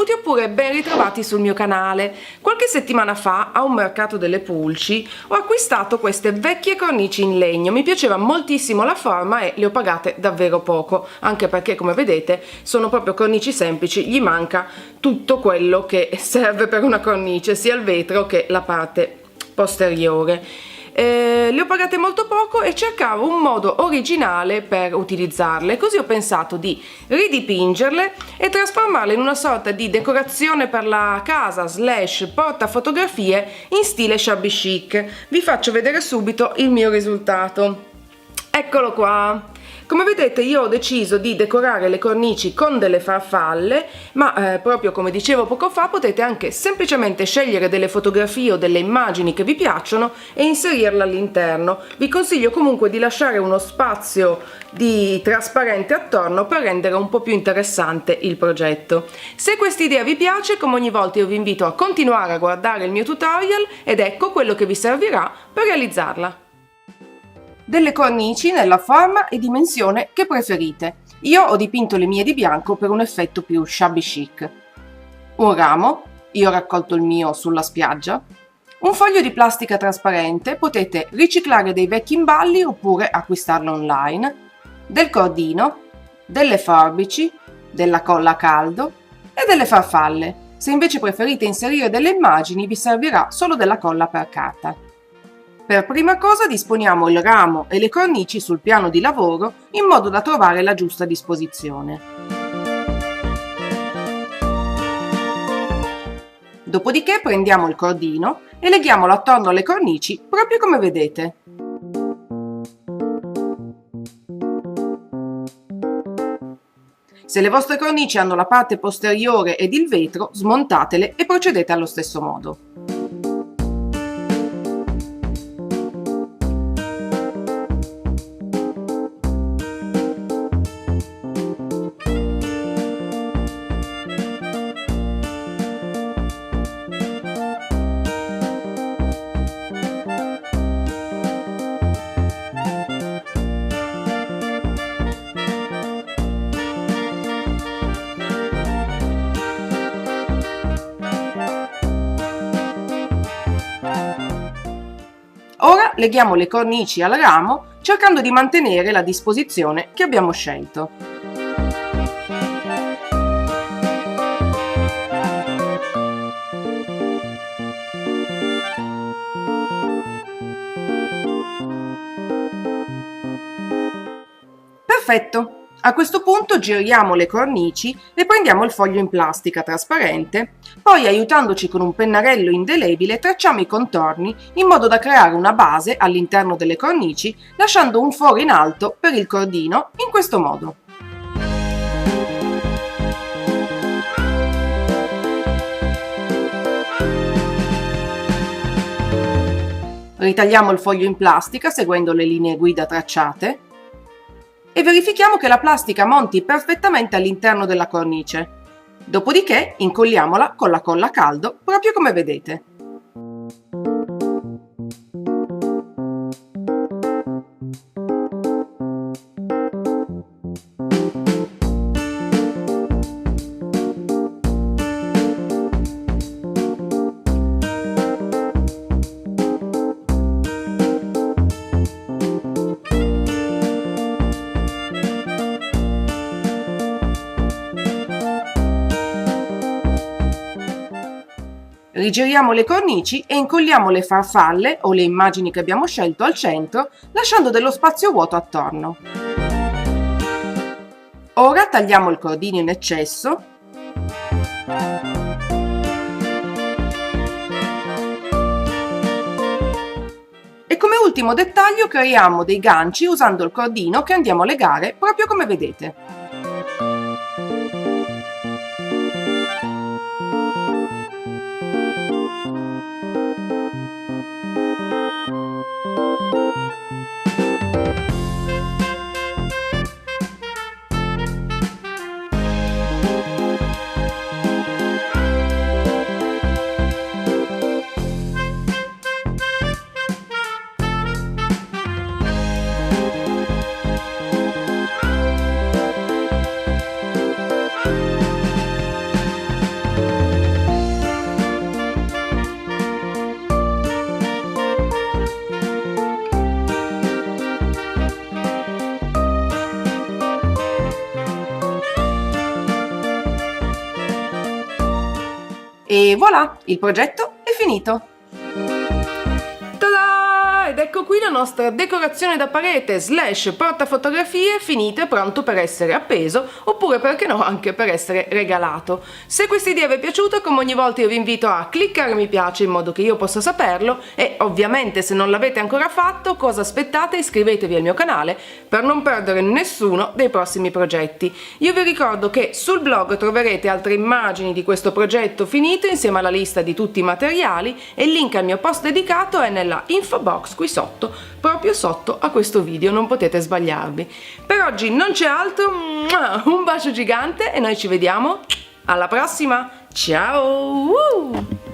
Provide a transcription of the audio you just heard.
benvenuti oppure ben ritrovati sul mio canale. Qualche settimana fa a un mercato delle pulci ho acquistato queste vecchie cornici in legno. Mi piaceva moltissimo la forma e le ho pagate davvero poco, anche perché come vedete sono proprio cornici semplici, gli manca tutto quello che serve per una cornice, sia il vetro che la parte posteriore. Le ho pagate molto poco e cercavo un modo originale per utilizzarle, così ho pensato di ridipingerle e trasformarle in una sorta di decorazione per la casa / portafotografie in stile shabby chic. Vi faccio vedere subito il mio risultato. Eccolo qua! Come vedete io ho deciso di decorare le cornici con delle farfalle, ma proprio come dicevo poco fa potete anche semplicemente scegliere delle fotografie o delle immagini che vi piacciono e inserirle all'interno. Vi consiglio comunque di lasciare uno spazio di trasparente attorno per rendere un po' più interessante il progetto. Se questa idea vi piace, come ogni volta io vi invito a continuare a guardare il mio tutorial ed ecco quello che vi servirà per realizzarla. Delle cornici nella forma e dimensione che preferite. Io ho dipinto le mie di bianco per un effetto più shabby chic. Un ramo, io ho raccolto il mio sulla spiaggia. Un foglio di plastica trasparente, potete riciclare dei vecchi imballi oppure acquistarlo online. Del cordino, delle forbici, della colla a caldo e delle farfalle. Se invece preferite inserire delle immagini vi servirà solo della colla per carta. Per prima cosa disponiamo il ramo e le cornici sul piano di lavoro in modo da trovare la giusta disposizione. Dopodiché prendiamo il cordino e leghiamolo attorno alle cornici proprio come vedete. Se le vostre cornici hanno la parte posteriore ed il vetro, smontatele e procedete allo stesso modo. Ora leghiamo le cornici al ramo cercando di mantenere la disposizione che abbiamo scelto. Perfetto! A questo punto giriamo le cornici e prendiamo il foglio in plastica trasparente, poi aiutandoci con un pennarello indelebile tracciamo i contorni in modo da creare una base all'interno delle cornici lasciando un foro in alto per il cordino in questo modo. Ritagliamo il foglio in plastica seguendo le linee guida tracciate e verifichiamo che la plastica monti perfettamente all'interno della cornice. Dopodiché incolliamola con la colla a caldo, proprio come vedete. Rigiriamo le cornici e incolliamo le farfalle o le immagini che abbiamo scelto al centro, lasciando dello spazio vuoto attorno. Ora tagliamo il cordino in eccesso e come ultimo dettaglio creiamo dei ganci usando il cordino che andiamo a legare proprio come vedete. E voilà, il progetto è finito! Ed ecco qui la nostra decorazione da parete / portafotografie finito e pronto per essere appeso, oppure perché no anche per essere regalato. Se questa idea vi è piaciuta, come ogni volta io vi invito a cliccare mi piace in modo che io possa saperlo, e ovviamente se non l'avete ancora fatto cosa aspettate? Iscrivetevi al mio canale per non perdere nessuno dei prossimi progetti. Io vi ricordo che sul blog troverete altre immagini di questo progetto finito insieme alla lista di tutti i materiali, e il link al mio post dedicato è nella info box qui sotto, proprio sotto a questo video, non potete sbagliarvi. Per oggi non c'è altro, un bacio gigante e noi ci vediamo alla prossima, ciao!